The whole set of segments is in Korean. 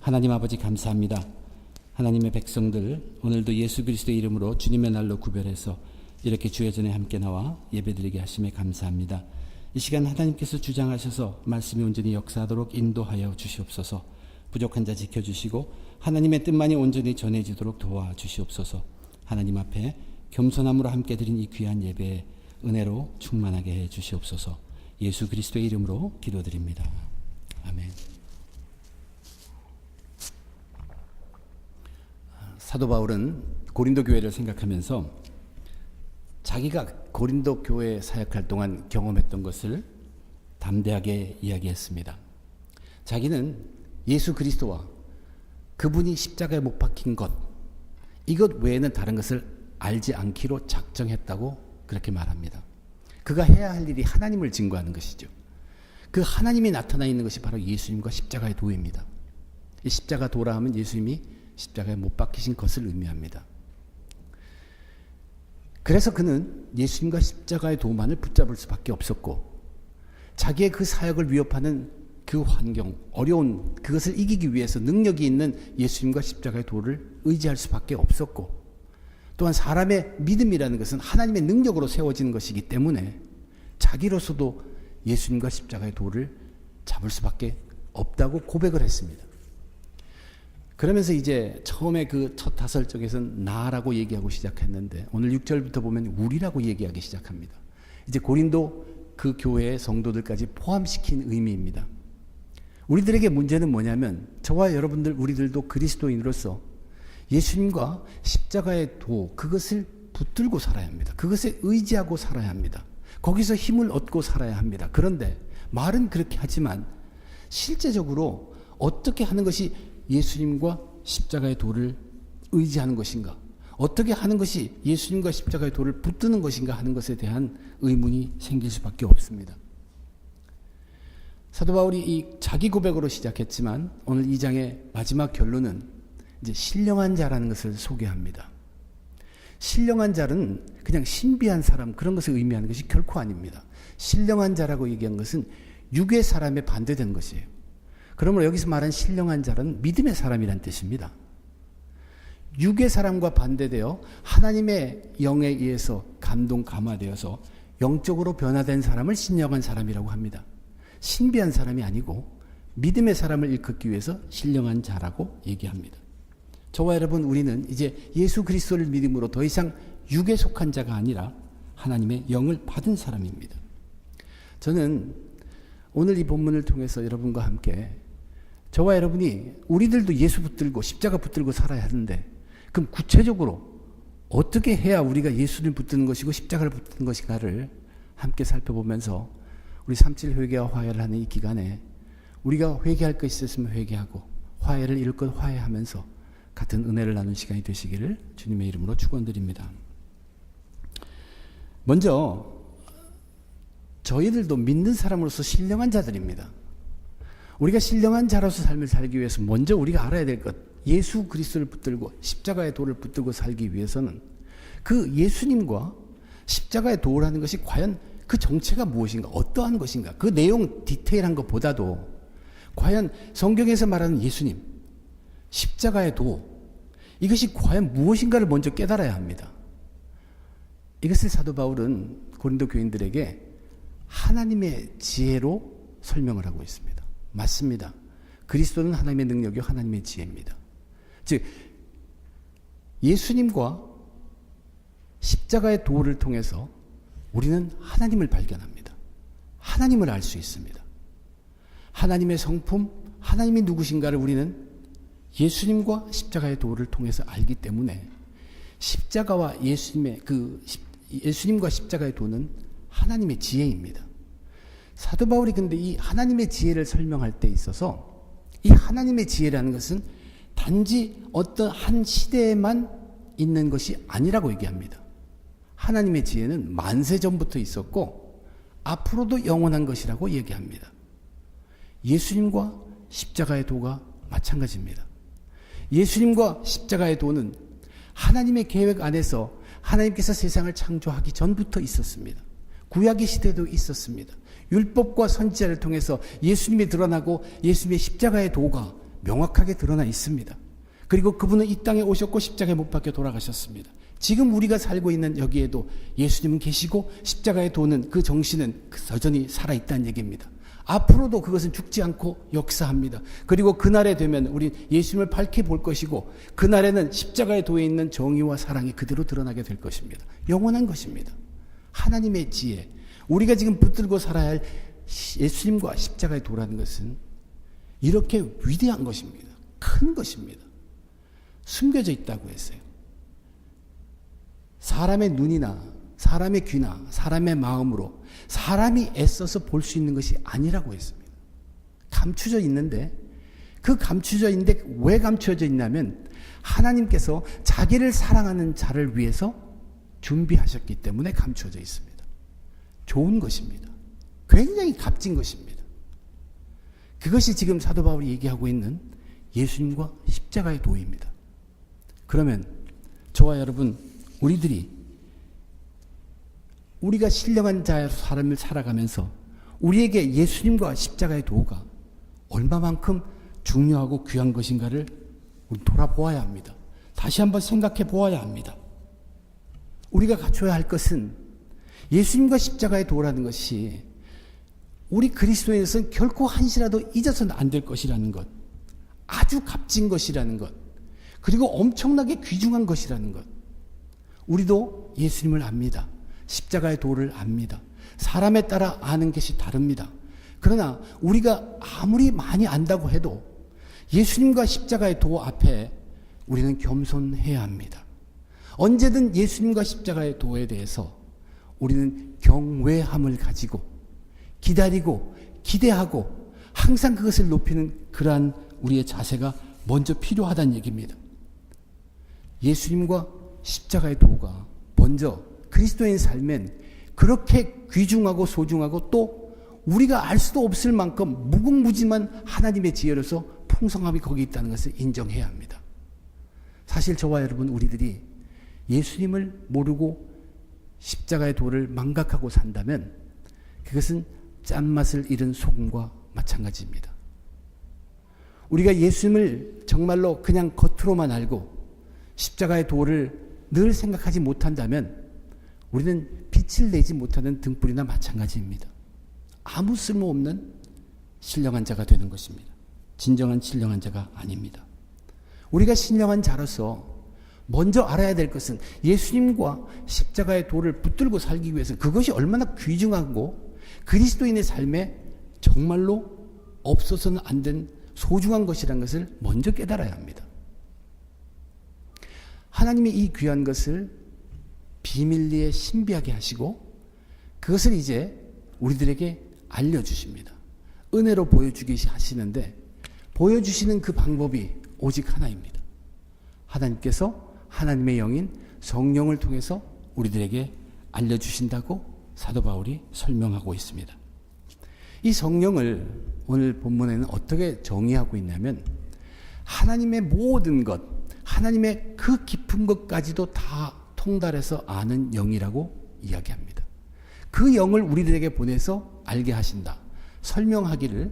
하나님 아버지 감사합니다. 하나님의 백성들 오늘도 예수 그리스도의 이름으로 주님의 날로 구별해서 이렇게 주의 전에 함께 나와 예배드리게 하심에 감사합니다. 이 시간 하나님께서 주장하셔서 말씀이 온전히 역사하도록 인도하여 주시옵소서. 부족한 자 지켜주시고 하나님의 뜻만이 온전히 전해지도록 도와주시옵소서. 하나님 앞에 겸손함으로 함께 드린 이 귀한 예배에 은혜로 충만하게 해 주시옵소서. 예수 그리스도의 이름으로 기도드립니다. 아멘. 사도 바울은 고린도 교회를 생각하면서 자기가 고린도 교회에 사역할 동안 경험했던 것을 담대하게 이야기했습니다. 자기는 예수 그리스도와 그분이 십자가에 못 박힌 것, 이것 외에는 다른 것을 알지 않기로 작정했다고 그렇게 말합니다. 그가 해야 할 일이 하나님을 증거하는 것이죠. 그 하나님이 나타나 있는 것이 바로 예수님과 십자가의 도입니다. 이 십자가 도라 하면 예수님이 십자가에 못 박히신 것을 의미합니다. 그래서 그는 예수님과 십자가의 도만을 붙잡을 수밖에 없었고, 자기의 그 사역을 위협하는 그 환경, 어려운 그것을 이기기 위해서 능력이 있는 예수님과 십자가의 도를 의지할 수밖에 없었고, 또한 사람의 믿음이라는 것은 하나님의 능력으로 세워지는 것이기 때문에 자기로서도 예수님과 십자가의 도를 잡을 수밖에 없다고 고백을 했습니다. 그러면서 이제 처음에 그 첫 다설적에서는 나라고 얘기하고 시작했는데 오늘 6절부터 보면 우리라고 얘기하기 시작합니다. 이제 고린도 그 교회의 성도들까지 포함시킨 의미입니다. 우리들에게 문제는 뭐냐면 저와 여러분들 우리들도 그리스도인으로서 예수님과 십자가의 도, 그것을 붙들고 살아야 합니다. 그것에 의지하고 살아야 합니다. 거기서 힘을 얻고 살아야 합니다. 그런데 말은 그렇게 하지만 실제적으로 어떻게 하는 것이 예수님과 십자가의 도를 의지하는 것인가, 어떻게 하는 것이 예수님과 십자가의 도를 붙드는 것인가 하는 것에 대한 의문이 생길 수밖에 없습니다. 사도 바울이 이 자기 고백으로 시작했지만 오늘 2장의 마지막 결론은 이제 신령한 자라는 것을 소개합니다. 신령한 자는 그냥 신비한 사람, 그런 것을 의미하는 것이 결코 아닙니다. 신령한 자라고 얘기한 것은 육의 사람에 반대되는 것이에요. 그러므로 여기서 말한 신령한 자는 믿음의 사람이란 뜻입니다. 육의 사람과 반대되어 하나님의 영에 의해서 감동 감화되어서 영적으로 변화된 사람을 신령한 사람이라고 합니다. 신비한 사람이 아니고 믿음의 사람을 일컫기 위해서 신령한 자라고 얘기합니다. 저와 여러분, 우리는 이제 예수 그리스도를 믿음으로 더 이상 육에 속한 자가 아니라 하나님의 영을 받은 사람입니다. 저는 오늘 이 본문을 통해서 여러분과 함께 저와 여러분이 우리들도 예수 붙들고 십자가 붙들고 살아야 하는데, 그럼 구체적으로 어떻게 해야 우리가 예수를 붙드는 것이고 십자가를 붙드는 것인가를 함께 살펴보면서 우리 3.7 회개와 화해를 하는 이 기간에 우리가 회개할 것이 있으면 회개하고 화해를 이룰 것 화해하면서 같은 은혜를 나눈 시간이 되시기를 주님의 이름으로 축원드립니다. 먼저 저희들도 믿는 사람으로서 신령한 자들입니다. 우리가 신령한 자로서 삶을 살기 위해서 먼저 우리가 알아야 될 것, 예수 그리스도를 붙들고 십자가의 도를 붙들고 살기 위해서는 그 예수님과 십자가의 도라는 것이 과연 그 정체가 무엇인가, 어떠한 것인가, 그 내용 디테일한 것보다도 과연 성경에서 말하는 예수님, 십자가의 도, 이것이 과연 무엇인가를 먼저 깨달아야 합니다. 이것을 사도 바울은 고린도 교인들에게 하나님의 지혜로 설명을 하고 있습니다. 맞습니다. 그리스도는 하나님의 능력이요 하나님의 지혜입니다. 즉 예수님과 십자가의 도를 통해서 우리는 하나님을 발견합니다. 하나님을 알 수 있습니다. 하나님의 성품, 하나님이 누구신가를 우리는 예수님과 십자가의 도를 통해서 알기 때문에 십자가와 예수님과 십자가의 도는 하나님의 지혜입니다. 사도 바울이 근데 이 하나님의 지혜를 설명할 때 있어서 이 하나님의 지혜라는 것은 단지 어떤 한 시대에만 있는 것이 아니라고 얘기합니다. 하나님의 지혜는 만세 전부터 있었고 앞으로도 영원한 것이라고 얘기합니다. 예수님과 십자가의 도가 마찬가지입니다. 예수님과 십자가의 도는 하나님의 계획 안에서 하나님께서 세상을 창조하기 전부터 있었습니다. 구약의 시대도 있었습니다. 율법과 선지자를 통해서 예수님이 드러나고 예수님의 십자가의 도가 명확하게 드러나 있습니다. 그리고 그분은 이 땅에 오셨고 십자가에 못 박혀 돌아가셨습니다. 지금 우리가 살고 있는 여기에도 예수님은 계시고 십자가에 도는 그 정신은 여전히 살아있다는 얘기입니다. 앞으로도 그것은 죽지 않고 역사합니다. 그리고 그날에 되면 우리 예수님을 밝게 볼 것이고 그날에는 십자가에 도에 있는 정의와 사랑이 그대로 드러나게 될 것입니다. 영원한 것입니다. 하나님의 지혜, 우리가 지금 붙들고 살아야 할 예수님과 십자가에 도라는 것은 이렇게 위대한 것입니다. 큰 것입니다. 숨겨져 있다고 했어요. 사람의 눈이나 사람의 귀나 사람의 마음으로 사람이 애써서 볼 수 있는 것이 아니라고 했습니다. 감추져 있는데 그 감추져 있는데 왜 감추어져 있냐면 하나님께서 자기를 사랑하는 자를 위해서 준비하셨기 때문에 감추어져 있습니다. 좋은 것입니다. 굉장히 값진 것입니다. 그것이 지금 사도 바울이 얘기하고 있는 예수님과 십자가의 도입니다. 그러면 저와 여러분, 우리가 신령한 자의 삶을 살아가면서 우리에게 예수님과 십자가의 도가 얼마만큼 중요하고 귀한 것인가를 우리 돌아보아야 합니다. 다시 한번 생각해 보아야 합니다. 우리가 갖춰야 할 것은 예수님과 십자가의 도라는 것이 우리 그리스도인으로서는 결코 한시라도 잊어서는 안 될 것이라는 것, 아주 값진 것이라는 것, 그리고 엄청나게 귀중한 것이라는 것. 우리도 예수님을 압니다. 십자가의 도를 압니다. 사람에 따라 아는 것이 다릅니다. 그러나 우리가 아무리 많이 안다고 해도 예수님과 십자가의 도 앞에 우리는 겸손해야 합니다. 언제든 예수님과 십자가의 도에 대해서 우리는 경외함을 가지고 기다리고 기대하고 항상 그것을 높이는 그러한 우리의 자세가 먼저 필요하다는 얘기입니다. 예수님과 십자가의 도가 먼저 그리스도인 삶엔 그렇게 귀중하고 소중하고 또 우리가 알 수도 없을 만큼 무궁무진한 하나님의 지혜로서 풍성함이 거기 있다는 것을 인정해야 합니다. 사실 저와 여러분 우리들이 예수님을 모르고 십자가의 도를 망각하고 산다면 그것은 짠맛을 잃은 소금과 마찬가지입니다. 우리가 예수님을 정말로 그냥 겉으로만 알고 십자가의 도를 늘 생각하지 못한다면 우리는 빛을 내지 못하는 등불이나 마찬가지입니다. 아무 쓸모없는 신령한 자가 되는 것입니다. 진정한 신령한 자가 아닙니다. 우리가 신령한 자로서 먼저 알아야 될 것은 예수님과 십자가의 도를 붙들고 살기 위해서 그것이 얼마나 귀중하고 그리스도인의 삶에 정말로 없어서는 안 된 소중한 것이라는 것을 먼저 깨달아야 합니다. 하나님이 이 귀한 것을 비밀리에 신비하게 하시고 그것을 이제 우리들에게 알려주십니다. 은혜로 보여주기 하시는데 보여주시는 그 방법이 오직 하나입니다. 하나님께서 하나님의 영인 성령을 통해서 우리들에게 알려주신다고 사도 바울이 설명하고 있습니다. 이 성령을 오늘 본문에는 어떻게 정의하고 있냐면 하나님의 모든 것, 하나님의 그 깊은 것까지도 다 통달해서 아는 영이라고 이야기합니다. 그 영을 우리들에게 보내서 알게 하신다. 설명하기를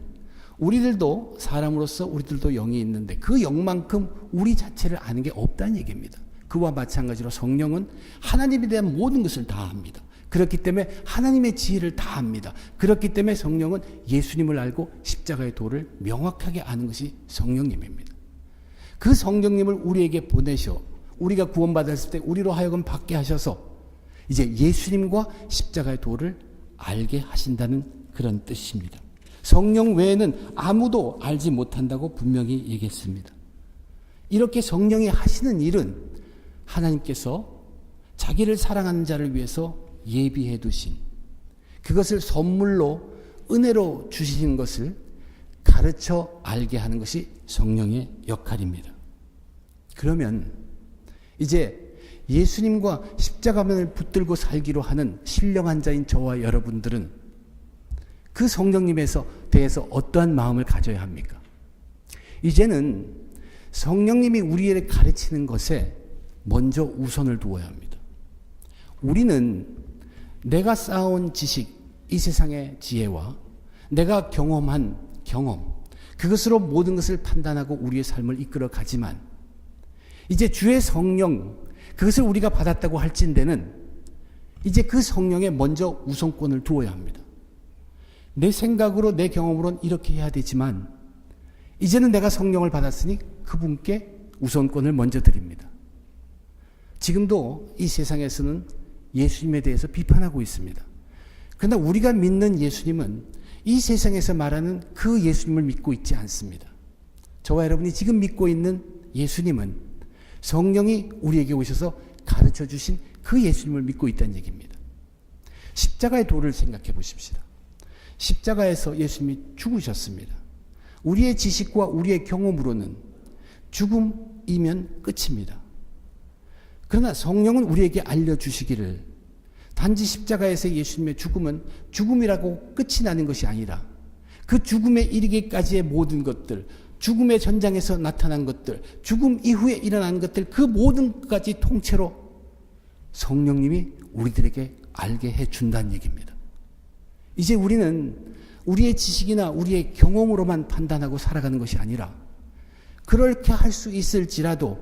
우리들도 사람으로서 우리들도 영이 있는데 그 영만큼 우리 자체를 아는 게 없다는 얘기입니다. 그와 마찬가지로 성령은 하나님에 대한 모든 것을 다 압니다. 그렇기 때문에 하나님의 지혜를 다 압니다. 그렇기 때문에 성령은 예수님을 알고 십자가의 도를 명확하게 아는 것이 성령님입니다. 그 성령님을 우리에게 보내셔 우리가 구원받았을 때 우리로 하여금 받게 하셔서 이제 예수님과 십자가의 도를 알게 하신다는 그런 뜻입니다. 성령 외에는 아무도 알지 못한다고 분명히 얘기했습니다. 이렇게 성령이 하시는 일은 하나님께서 자기를 사랑하는 자를 위해서 예비해 두신 그것을 선물로 은혜로 주시는 것을 가르쳐 알게 하는 것이 성령의 역할입니다. 그러면 이제 예수님과 십자가면을 붙들고 살기로 하는 신령한 자인 저와 여러분들은 그 성령님에서 대해서 어떠한 마음을 가져야 합니까? 이제는 성령님이 우리에게 가르치는 것에 먼저 우선을 두어야 합니다. 우리는 내가 쌓아온 지식, 이 세상의 지혜와 내가 경험한 경험, 그것으로 모든 것을 판단하고 우리의 삶을 이끌어 가지만 이제 주의 성령, 그것을 우리가 받았다고 할진대는 이제 그 성령에 먼저 우선권을 두어야 합니다. 내 생각으로 내 경험으로는 이렇게 해야 되지만 이제는 내가 성령을 받았으니 그분께 우선권을 먼저 드립니다. 지금도 이 세상에서는 예수님에 대해서 비판하고 있습니다. 그러나 우리가 믿는 예수님은 이 세상에서 말하는 그 예수님을 믿고 있지 않습니다. 저와 여러분이 지금 믿고 있는 예수님은 성령이 우리에게 오셔서 가르쳐 주신 그 예수님을 믿고 있다는 얘기입니다. 십자가의 도를 생각해 보십시다. 십자가에서 예수님이 죽으셨습니다. 우리의 지식과 우리의 경험으로는 죽음이면 끝입니다. 그러나 성령은 우리에게 알려주시기를 단지 십자가에서 예수님의 죽음은 죽음이라고 끝이 나는 것이 아니라 그 죽음에 이르기까지의 모든 것들, 죽음의 전장에서 나타난 것들, 죽음 이후에 일어난 것들, 그 모든 것까지 통째로 성령님이 우리들에게 알게 해준다는 얘기입니다. 이제 우리는 우리의 지식이나 우리의 경험으로만 판단하고 살아가는 것이 아니라 그렇게 할 수 있을지라도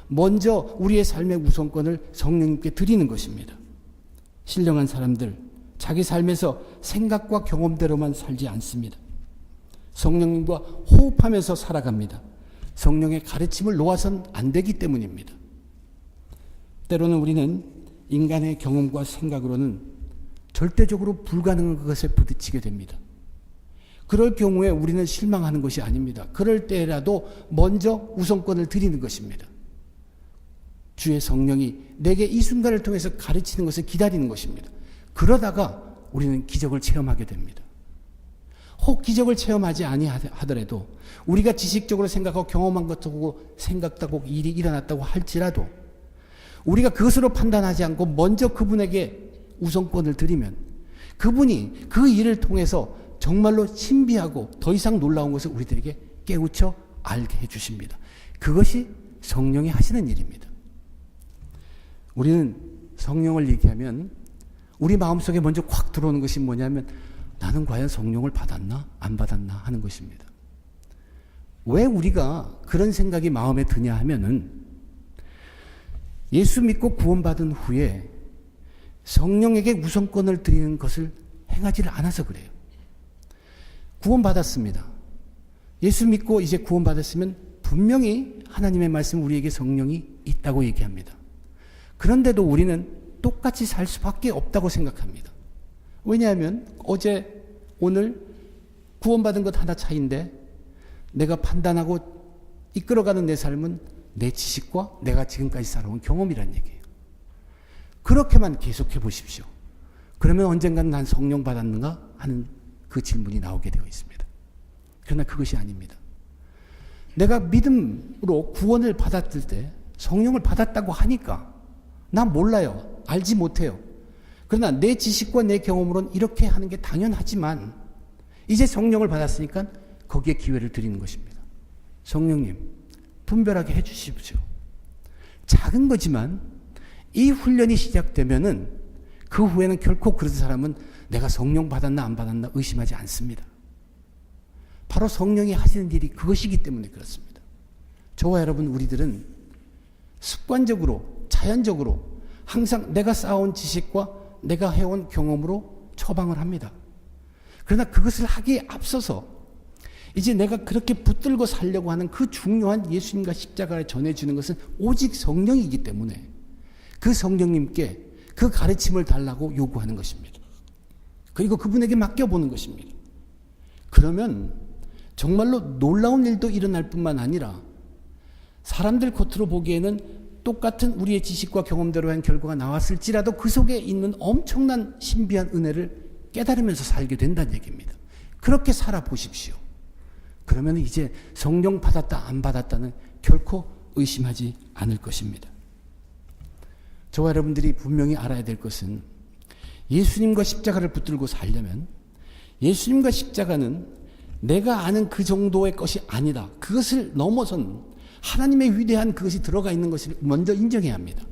먼저 우리의 삶의 우선권을 성령님께 드리는 것입니다. 신령한 사람들, 자기 삶에서 생각과 경험대로만 살지 않습니다. 성령님과 호흡하면서 살아갑니다. 성령의 가르침을 놓아선 안 되기 때문입니다. 때로는 우리는 인간의 경험과 생각으로는 절대적으로 불가능한 것에 부딪히게 됩니다. 그럴 경우에 우리는 실망하는 것이 아닙니다. 그럴 때라도 먼저 우선권을 드리는 것입니다. 주의 성령이 내게 이 순간을 통해서 가르치는 것을 기다리는 것입니다. 그러다가 우리는 기적을 체험하게 됩니다. 혹 기적을 체험하지 아니하더라도 우리가 지식적으로 생각하고 경험한 것하고 생각하고 일이 일어났다고 할지라도 우리가 그것으로 판단하지 않고 먼저 그분에게 우선권을 드리면 그분이 그 일을 통해서 정말로 신비하고 더 이상 놀라운 것을 우리들에게 깨우쳐 알게 해주십니다. 그것이 성령이 하시는 일입니다. 우리는 성령을 얘기하면 우리 마음속에 먼저 콱 들어오는 것이 뭐냐면 나는 과연 성령을 받았나 안 받았나 하는 것입니다. 왜 우리가 그런 생각이 마음에 드냐 하면은 예수 믿고 구원받은 후에 성령에게 우선권을 드리는 것을 행하지를 않아서 그래요. 구원받았습니다. 예수 믿고 이제 구원받았으면 분명히 하나님의 말씀 우리에게 성령이 있다고 얘기합니다. 그런데도 우리는 똑같이 살 수밖에 없다고 생각합니다. 왜냐하면 어제 오늘 구원받은 것 하나 차이인데 내가 판단하고 이끌어가는 내 삶은 내 지식과 내가 지금까지 살아온 경험이란 얘기예요. 그렇게만 계속해 보십시오. 그러면 언젠가는 난 성령 받았는가 하는 그 질문이 나오게 되어 있습니다. 그러나 그것이 아닙니다. 내가 믿음으로 구원을 받았을 때 성령을 받았다고 하니까 난 몰라요. 알지 못해요. 그러나 내 지식과 내 경험으로는 이렇게 하는 게 당연하지만 이제 성령을 받았으니까 거기에 기회를 드리는 것입니다. 성령님, 분별하게 해주십시오. 작은 거지만 이 훈련이 시작되면은 그 후에는 결코 그런 사람은 내가 성령 받았나 안 받았나 의심하지 않습니다. 바로 성령이 하시는 일이 그것이기 때문에 그렇습니다. 저와 여러분 우리들은 습관적으로 자연적으로 항상 내가 쌓아온 지식과 내가 해온 경험으로 처방을 합니다. 그러나 그것을 하기에 앞서서 이제 내가 그렇게 붙들고 살려고 하는 그 중요한 예수님과 십자가를 전해주는 것은 오직 성령이기 때문에 그 성령님께 그 가르침을 달라고 요구하는 것입니다. 그리고 그분에게 맡겨보는 것입니다. 그러면 정말로 놀라운 일도 일어날 뿐만 아니라 사람들 겉으로 보기에는 똑같은 우리의 지식과 경험대로 한 결과가 나왔을지라도 그 속에 있는 엄청난 신비한 은혜를 깨달으면서 살게 된다는 얘기입니다. 그렇게 살아보십시오. 그러면 이제 성령 받았다 안 받았다는 결코 의심하지 않을 것입니다. 저와 여러분들이 분명히 알아야 될 것은 예수님과 십자가를 붙들고 살려면 예수님과 십자가는 내가 아는 그 정도의 것이 아니다. 그것을 넘어선 하나님의 위대한 그것이 들어가 있는 것을 먼저 인정해야 합니다.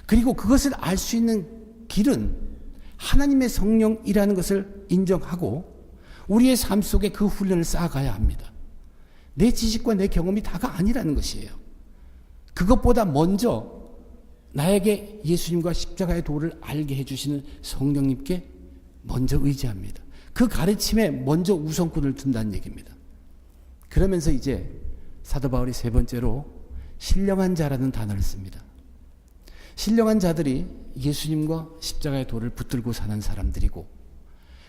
그리고 그것을 알 수 있는 길은 하나님의 성령이라는 것을 인정하고 우리의 삶 속에 그 훈련을 쌓아가야 합니다. 내 지식과 내 경험이 다가 아니라는 것이에요. 그것보다 먼저 나에게 예수님과 십자가의 도를 알게 해주시는 성령님께 먼저 의지합니다. 그 가르침에 먼저 우선권을 둔다는 얘기입니다. 그러면서 이제 사도 바울이 세 번째로 신령한 자라는 단어를 씁니다. 신령한 자들이 예수님과 십자가의 도를 붙들고 사는 사람들이고,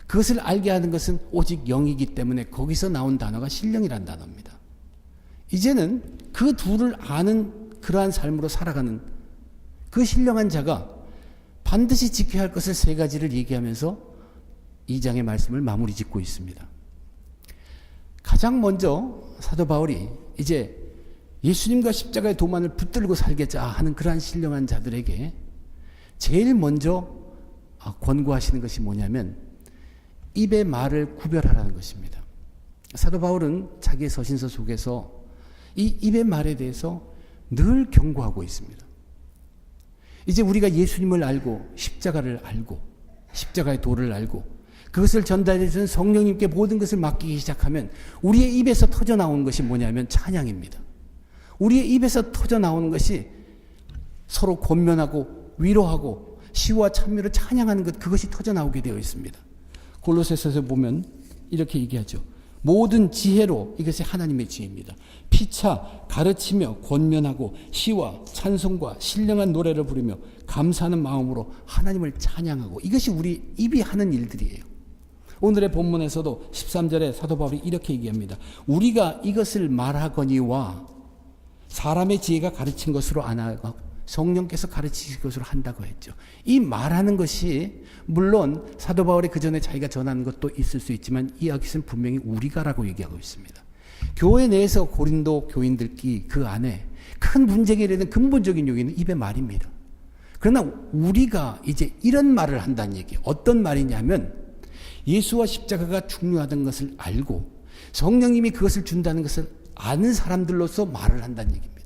그것을 알게 하는 것은 오직 영이기 때문에 거기서 나온 단어가 신령이란 단어입니다. 이제는 그 둘을 아는 그러한 삶으로 살아가는 그 신령한 자가 반드시 지켜야 할 것을 세 가지를 얘기하면서 2장의 말씀을 마무리 짓고 있습니다. 가장 먼저 사도 바울이 이제 예수님과 십자가의 도만을 붙들고 살겠자 하는 그러한 신령한 자들에게 제일 먼저 권고하시는 것이 뭐냐면 입의 말을 구별하라는 것입니다. 사도 바울은 자기의 서신서 속에서 이 입의 말에 대해서 늘 경고하고 있습니다. 이제 우리가 예수님을 알고 십자가를 알고 십자가의 도를 알고 그것을 전달해 주는 성령님께 모든 것을 맡기기 시작하면 우리의 입에서 터져 나오는 것이 뭐냐면 찬양입니다. 우리의 입에서 터져 나오는 것이 서로 권면하고 위로하고 시와 찬미로 찬양하는 것, 그것이 터져 나오게 되어 있습니다. 골로새서에서 보면 이렇게 얘기하죠. 모든 지혜로, 이것이 하나님의 지혜입니다. 피차 가르치며 권면하고 시와 찬송과 신령한 노래를 부르며 감사하는 마음으로 하나님을 찬양하고, 이것이 우리 입이 하는 일들이에요. 오늘의 본문에서도 13절에 사도 바울이 이렇게 얘기합니다. 우리가 이것을 말하거니와 사람의 지혜가 가르친 것으로 안 하고 성령께서 가르치실 것으로 한다고 했죠. 이 말하는 것이 물론 사도 바울이 그 전에 자기가 전하는 것도 있을 수 있지만 이 여기서는 분명히 우리가라고 얘기하고 있습니다. 교회 내에서 고린도 교인들끼리 그 안에 큰 문제가 되는 근본적인 요인은 입의 말입니다. 그러나 우리가 이제 이런 말을 한다는 얘기예요. 어떤 말이냐면 예수와 십자가가 중요하다는 것을 알고 성령님이 그것을 준다는 것을 아는 사람들로서 말을 한다는 얘기입니다.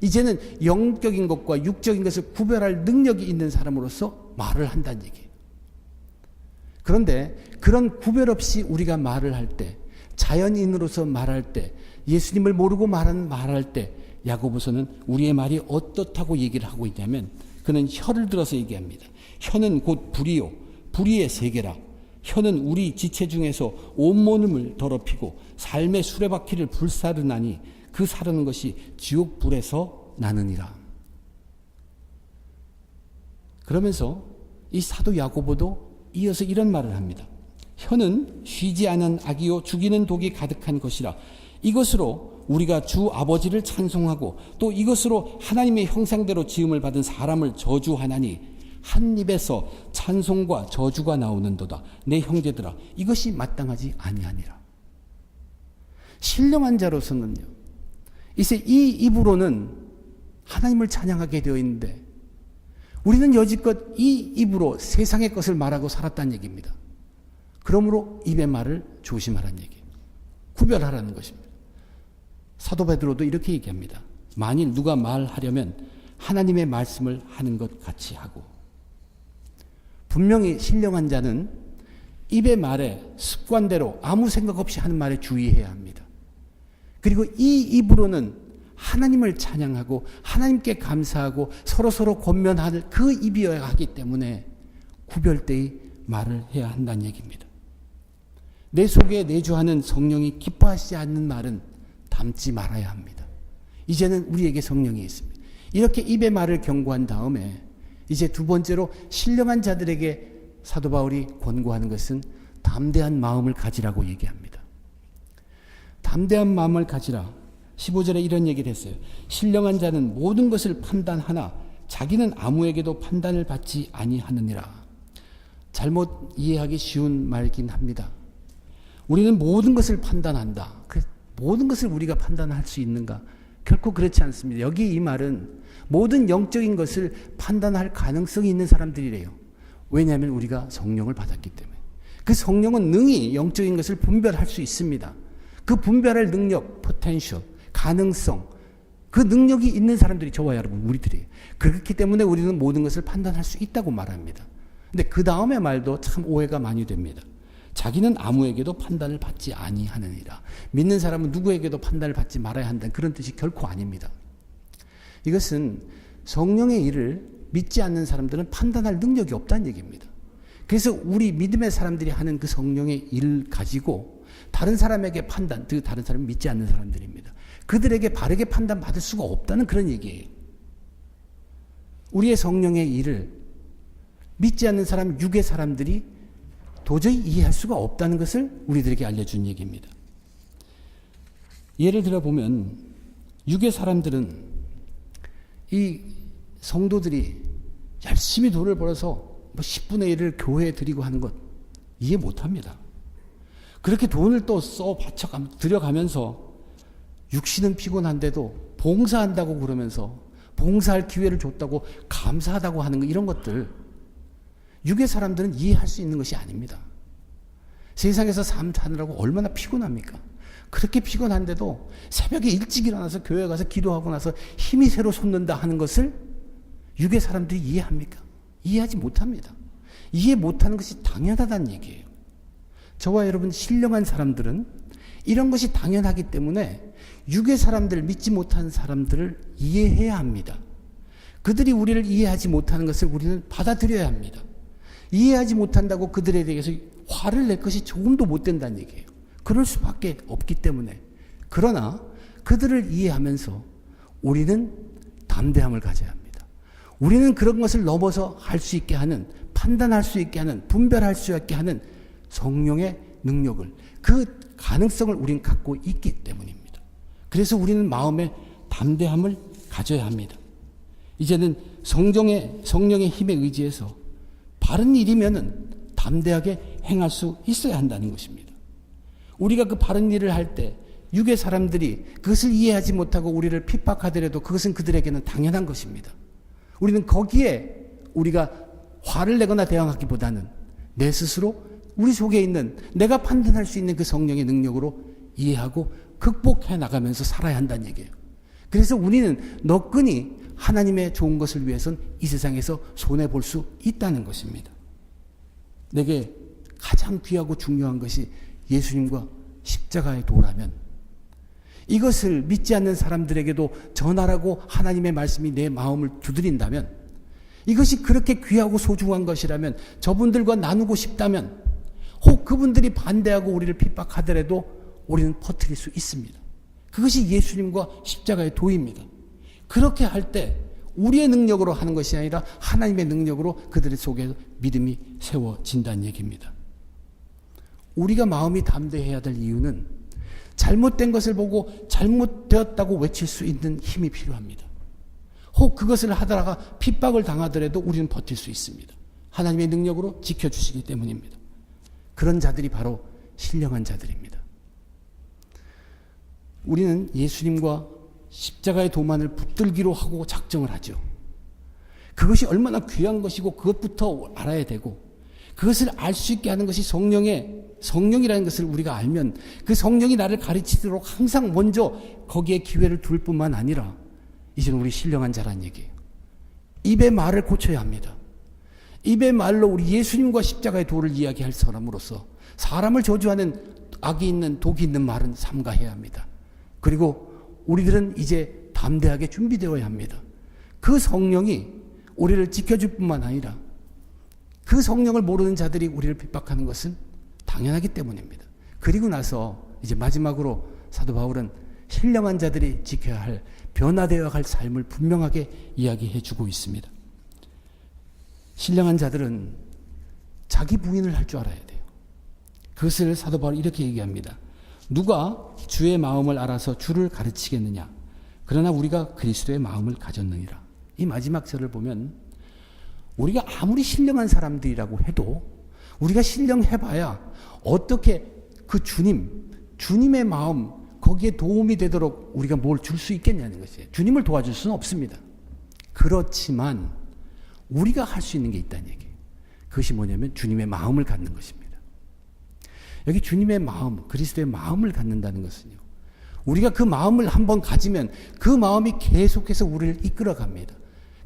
이제는 영적인 것과 육적인 것을 구별할 능력이 있는 사람으로서 말을 한다는 얘기예요. 그런데 그런 구별 없이 우리가 말을 할 때, 자연인으로서 말할 때, 예수님을 모르고 말할 때 야고보서는 우리의 말이 어떻다고 얘기를 하고 있냐면 그는 혀를 들어서 얘기합니다. 혀는 곧 불이요 불의의 세계라. 혀는 우리 지체 중에서 온몸을 더럽히고 삶의 수레바퀴를 불사르나니 그 사르는 것이 지옥 불에서 나느니라. 그러면서 이 사도 야고보도 이어서 이런 말을 합니다. 혀는 쉬지 않은 악이요 죽이는 독이 가득한 것이라. 이것으로 우리가 주 아버지를 찬송하고 또 이것으로 하나님의 형상대로 지음을 받은 사람을 저주하나니 한 입에서 찬송과 저주가 나오는도다. 내 형제들아, 이것이 마땅하지 아니하니라. 신령한 자로서는요, 이제 이 입으로는 하나님을 찬양하게 되어 있는데 우리는 여지껏 이 입으로 세상의 것을 말하고 살았다는 얘기입니다. 그러므로 입의 말을 조심하라는 얘기예요. 구별하라는 것입니다. 사도 베드로도 이렇게 얘기합니다. 만일 누가 말하려면 하나님의 말씀을 하는 것 같이 하고. 분명히 신령한 자는 입의 말에 습관대로 아무 생각 없이 하는 말에 주의해야 합니다. 그리고 이 입으로는 하나님을 찬양하고 하나님께 감사하고 서로 권면하는 그 입이어야 하기 때문에 구별되이 말을 해야 한다는 얘기입니다. 내 속에 내주하는 성령이 기뻐하시지 않는 말은 담지 말아야 합니다. 이제는 우리에게 성령이 있습니다. 이렇게 입의 말을 경고한 다음에 이제 두 번째로 신령한 자들에게 사도 바울이 권고하는 것은 담대한 마음을 가지라고 얘기합니다. 담대한 마음을 가지라. 15절에 이런 얘기를 했어요. 신령한 자는 모든 것을 판단하나 자기는 아무에게도 판단을 받지 아니하느니라. 잘못 이해하기 쉬운 말이긴 합니다. 우리는 모든 것을 판단한다. 모든 것을 우리가 판단할 수 있는가? 결코 그렇지 않습니다. 여기 이 말은 모든 영적인 것을 판단할 가능성이 있는 사람들이래요. 왜냐하면 우리가 성령을 받았기 때문에. 그 성령은 능히 영적인 것을 분별할 수 있습니다. 그 분별할 능력, 포텐셜, 가능성, 그 능력이 있는 사람들이 저와 여러분, 우리들이에요. 그렇기 때문에 우리는 모든 것을 판단할 수 있다고 말합니다. 근데 그 다음의 말도 참 오해가 많이 됩니다. 자기는 아무에게도 판단을 받지 아니하느니라. 믿는 사람은 누구에게도 판단을 받지 말아야 한다는 그런 뜻이 결코 아닙니다. 이것은 성령의 일을 믿지 않는 사람들은 판단할 능력이 없다는 얘기입니다. 그래서 우리 믿음의 사람들이 하는 그 성령의 일을 가지고 다른 사람에게 판단, 그 다른 사람을 믿지 않는 사람들입니다. 그들에게 바르게 판단받을 수가 없다는 그런 얘기예요. 우리의 성령의 일을 믿지 않는 사람, 육의 사람들이 도저히 이해할 수가 없다는 것을 우리들에게 알려준 얘기입니다. 예를 들어 보면 육의 사람들은 이 성도들이 열심히 돈을 벌어서 10분의 1을 교회에 드리고 하는 것 이해 못합니다. 그렇게 돈을 또 들여가면서 육신은 피곤한데도 봉사한다고 그러면서 봉사할 기회를 줬다고 감사하다고 하는 거, 이런 것들 육의 사람들은 이해할 수 있는 것이 아닙니다. 세상에서 삶 사느라고 얼마나 피곤합니까? 그렇게 피곤한데도 새벽에 일찍 일어나서 교회 가서 기도하고 나서 힘이 새로 솟는다 하는 것을 육의 사람들이 이해합니까? 이해하지 못합니다. 이해 못하는 것이 당연하다는 얘기예요. 저와 여러분 신령한 사람들은 이런 것이 당연하기 때문에 육의 사람들, 믿지 못하는 사람들을 이해해야 합니다. 그들이 우리를 이해하지 못하는 것을 우리는 받아들여야 합니다. 이해하지 못한다고 그들에 대해서 화를 낼 것이 조금도 못 된다는 얘기예요. 그럴 수밖에 없기 때문에. 그러나 그들을 이해하면서 우리는 담대함을 가져야 합니다. 우리는 그런 것을 넘어서 할 수 있게 하는, 판단할 수 있게 하는, 분별할 수 있게 하는 성령의 능력을, 그 가능성을 우리는 갖고 있기 때문입니다. 그래서 우리는 마음에 담대함을 가져야 합니다. 이제는 성령의 힘에 의지해서 바른 일이면은 담대하게 행할 수 있어야 한다는 것입니다. 우리가 그 바른 일을 할 때 육의 사람들이 그것을 이해하지 못하고 우리를 핍박하더라도 그것은 그들에게는 당연한 것입니다. 우리는 거기에 우리가 화를 내거나 대항하기보다는 내 스스로 우리 속에 있는 내가 판단할 수 있는 그 성령의 능력으로 이해하고 극복해 나가면서 살아야 한다는 얘기예요. 그래서 우리는 너끈히 하나님의 좋은 것을 위해서는 이 세상에서 손해볼 수 있다는 것입니다. 내게 가장 귀하고 중요한 것이 예수님과 십자가의 도라면 이것을 믿지 않는 사람들에게도 전하라고 하나님의 말씀이 내 마음을 두드린다면, 이것이 그렇게 귀하고 소중한 것이라면, 저분들과 나누고 싶다면, 혹 그분들이 반대하고 우리를 핍박하더라도 우리는 퍼뜨릴 수 있습니다. 그것이 예수님과 십자가의 도입니다. 그렇게 할 때 우리의 능력으로 하는 것이 아니라 하나님의 능력으로 그들 속에 믿음이 세워진다는 얘기입니다. 우리가 마음이 담대해야 될 이유는 잘못된 것을 보고 잘못되었다고 외칠 수 있는 힘이 필요합니다. 혹 그것을 하다가 핍박을 당하더라도 우리는 버틸 수 있습니다. 하나님의 능력으로 지켜주시기 때문입니다. 그런 자들이 바로 신령한 자들입니다. 우리는 예수님과 십자가의 도만을 붙들기로 하고 작정을 하죠. 그것이 얼마나 귀한 것이고 그것부터 알아야 되고, 그것을 알 수 있게 하는 것이 성령이라는 것을 우리가 알면 그 성령이 나를 가르치도록 항상 먼저 거기에 기회를 둘 뿐만 아니라 이제는 우리 신령한 자란 얘기예요. 입의 말을 고쳐야 합니다. 입의 말로 우리 예수님과 십자가의 도를 이야기할 사람으로서 사람을 저주하는 악이 있는 독이 있는 말은 삼가해야 합니다. 그리고 우리들은 이제 담대하게 준비되어야 합니다. 그 성령이 우리를 지켜줄 뿐만 아니라 그 성령을 모르는 자들이 우리를 핍박하는 것은 당연하기 때문입니다. 그리고 나서 이제 마지막으로 사도 바울은 신령한 자들이 지켜야 할, 변화되어야 할 삶을 분명하게 이야기해 주고 있습니다. 신령한 자들은 자기 부인을 할 줄 알아야 돼요. 그것을 사도 바울이 이렇게 얘기합니다. 누가 주의 마음을 알아서 주를 가르치겠느냐? 그러나 우리가 그리스도의 마음을 가졌느니라. 이 마지막 절을 보면 우리가 아무리 신령한 사람들이라고 해도 우리가 신령해봐야 어떻게 그 주님의 마음, 거기에 도움이 되도록 우리가 뭘 줄 수 있겠냐는 것이에요. 주님을 도와줄 수는 없습니다. 그렇지만 우리가 할 수 있는 게 있다는 얘기예요. 그것이 뭐냐면 주님의 마음을 갖는 것입니다. 여기 주님의 마음, 그리스도의 마음을 갖는다는 것은요, 우리가 그 마음을 한번 가지면 그 마음이 계속해서 우리를 이끌어갑니다.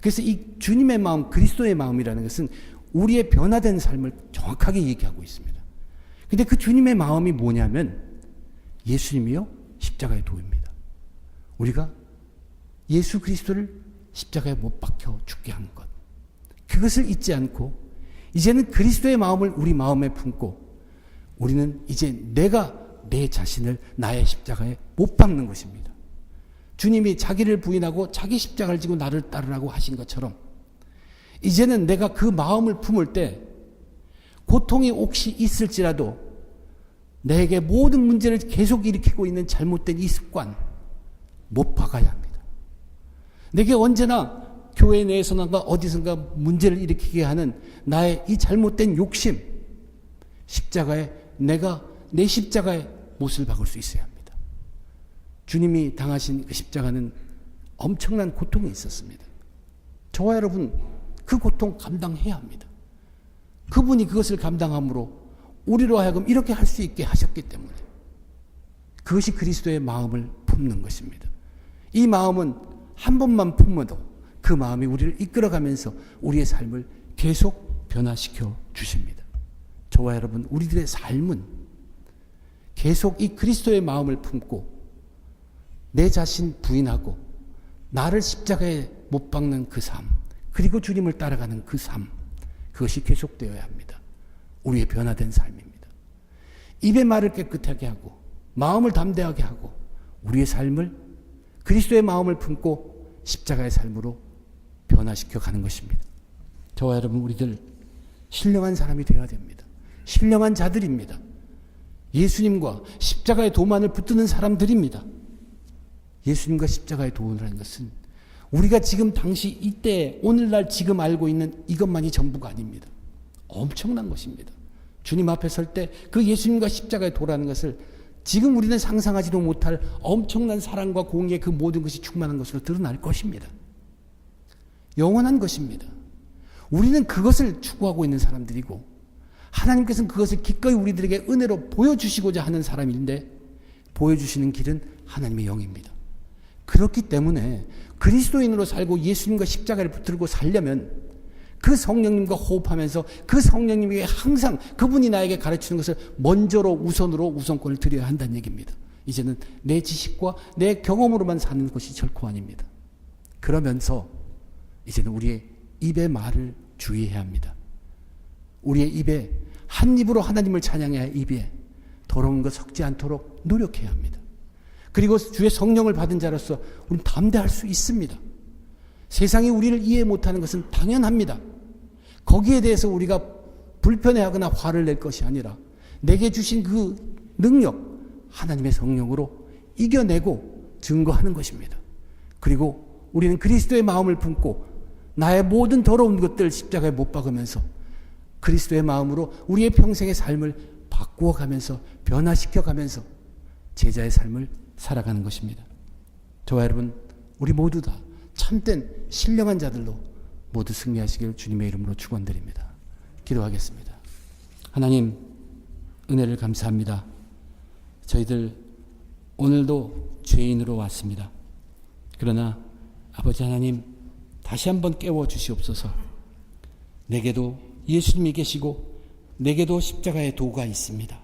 그래서 이 주님의 마음, 그리스도의 마음이라는 것은 우리의 변화된 삶을 정확하게 얘기하고 있습니다. 근데 그 주님의 마음이 뭐냐면 예수님이요 십자가의 도입니다. 우리가 예수 그리스도를 십자가에 못 박혀 죽게 한 것, 그것을 잊지 않고 이제는 그리스도의 마음을 우리 마음에 품고 우리는 이제 내가 내 자신을 나의 십자가에 못 박는 것입니다. 주님이 자기를 부인하고 자기 십자가를 지고 나를 따르라고 하신 것처럼 이제는 내가 그 마음을 품을 때 고통이 혹시 있을지라도 내게 모든 문제를 계속 일으키고 있는 잘못된 이 습관 못 박아야 합니다. 내게 언제나 교회 내에서나 어디선가 문제를 일으키게 하는 나의 이 잘못된 욕심, 십자가에 내가 내 십자가에 못을 박을 수 있어야 합니다. 주님이 당하신 그 십자가는 엄청난 고통이 있었습니다. 저와 여러분 그 고통 감당해야 합니다. 그분이 그것을 감당함으로 우리로 하여금 이렇게 할 수 있게 하셨기 때문에 그것이 그리스도의 마음을 품는 것입니다. 이 마음은 한 번만 품어도 그 마음이 우리를 이끌어가면서 우리의 삶을 계속 변화시켜 주십니다. 저와 여러분 우리들의 삶은 계속 이 그리스도의 마음을 품고 내 자신 부인하고 나를 십자가에 못 박는 그 삶, 그리고 주님을 따라가는 그 삶, 그것이 계속되어야 합니다. 우리의 변화된 삶입니다. 입의 말을 깨끗하게 하고 마음을 담대하게 하고 우리의 삶을 그리스도의 마음을 품고 십자가의 삶으로 변화시켜 가는 것입니다. 저와 여러분 우리들 신령한 사람이 되어야 됩니다. 신령한 자들입니다. 예수님과 십자가의 도만을 붙드는 사람들입니다. 예수님과 십자가의 도원이라는 것은 우리가 지금 당시 이때 오늘날 지금 알고 있는 이것만이 전부가 아닙니다. 엄청난 것입니다. 주님 앞에 설 때 그 예수님과 십자가의 도라는 것을 지금 우리는 상상하지도 못할 엄청난 사랑과 공의의 그 모든 것이 충만한 것으로 드러날 것입니다. 영원한 것입니다. 우리는 그것을 추구하고 있는 사람들이고 하나님께서는 그것을 기꺼이 우리들에게 은혜로 보여주시고자 하는 사람인데 보여주시는 길은 하나님의 영입니다. 그렇기 때문에 그리스도인으로 살고 예수님과 십자가를 붙들고 살려면 그 성령님과 호흡하면서 그 성령님에게 항상 그분이 나에게 가르치는 것을 먼저로 우선권을 드려야 한다는 얘기입니다. 이제는 내 지식과 내 경험으로만 사는 것이 결코 아닙니다. 그러면서 이제는 우리의 입의 말을 주의해야 합니다. 우리의 입에 한 입으로 하나님을 찬양해야 할 입에 더러운 것 섞지 않도록 노력해야 합니다. 그리고 주의 성령을 받은 자로서 우리는 담대할 수 있습니다. 세상이 우리를 이해 못하는 것은 당연합니다. 거기에 대해서 우리가 불편해하거나 화를 낼 것이 아니라 내게 주신 그 능력, 하나님의 성령으로 이겨내고 증거하는 것입니다. 그리고 우리는 그리스도의 마음을 품고 나의 모든 더러운 것들 십자가에 못 박으면서 그리스도의 마음으로 우리의 평생의 삶을 바꾸어가면서 변화시켜가면서 제자의 삶을 살아가는 것입니다. 저와 여러분 우리 모두 다 참된 신령한 자들로 모두 승리하시길 주님의 이름으로 축원드립니다. 기도하겠습니다. 하나님 은혜를 감사합니다. 저희들 오늘도 죄인으로 왔습니다. 그러나 아버지 하나님 다시 한번 깨워주시옵소서. 내게도 예수님이 계시고 내게도 십자가의 도가 있습니다.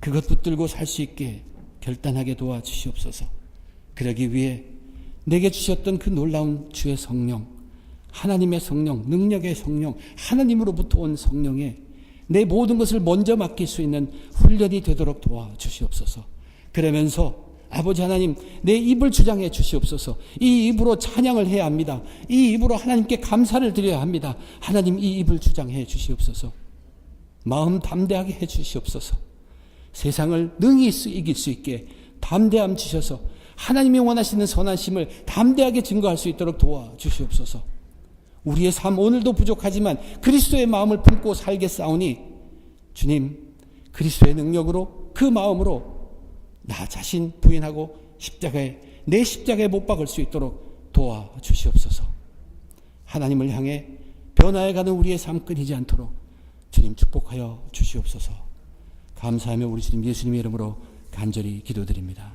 그것 붙들고 살 수 있게 결단하게 도와주시옵소서. 그러기 위해 내게 주셨던 그 놀라운 주의 성령, 하나님의 성령, 능력의 성령, 하나님으로부터 온 성령에 내 모든 것을 먼저 맡길 수 있는 훈련이 되도록 도와주시옵소서. 그러면서 아버지 하나님 내 입을 주장해 주시옵소서. 이 입으로 찬양을 해야 합니다. 이 입으로 하나님께 감사를 드려야 합니다. 하나님 이 입을 주장해 주시옵소서. 마음 담대하게 해 주시옵소서. 세상을 능히 이길 수 있게 담대함 주셔서 하나님이 원하시는 선하심을 담대하게 증거할 수 있도록 도와주시옵소서. 우리의 삶 오늘도 부족하지만 그리스도의 마음을 품고 살겠사오니 주님 그리스도의 능력으로 그 마음으로 나 자신 부인하고 내 십자가에 못 박을 수 있도록 도와주시옵소서. 하나님을 향해 변화해가는 우리의 삶 끊이지 않도록 주님 축복하여 주시옵소서. 감사하며 우리 주님 예수님의 이름으로 간절히 기도드립니다.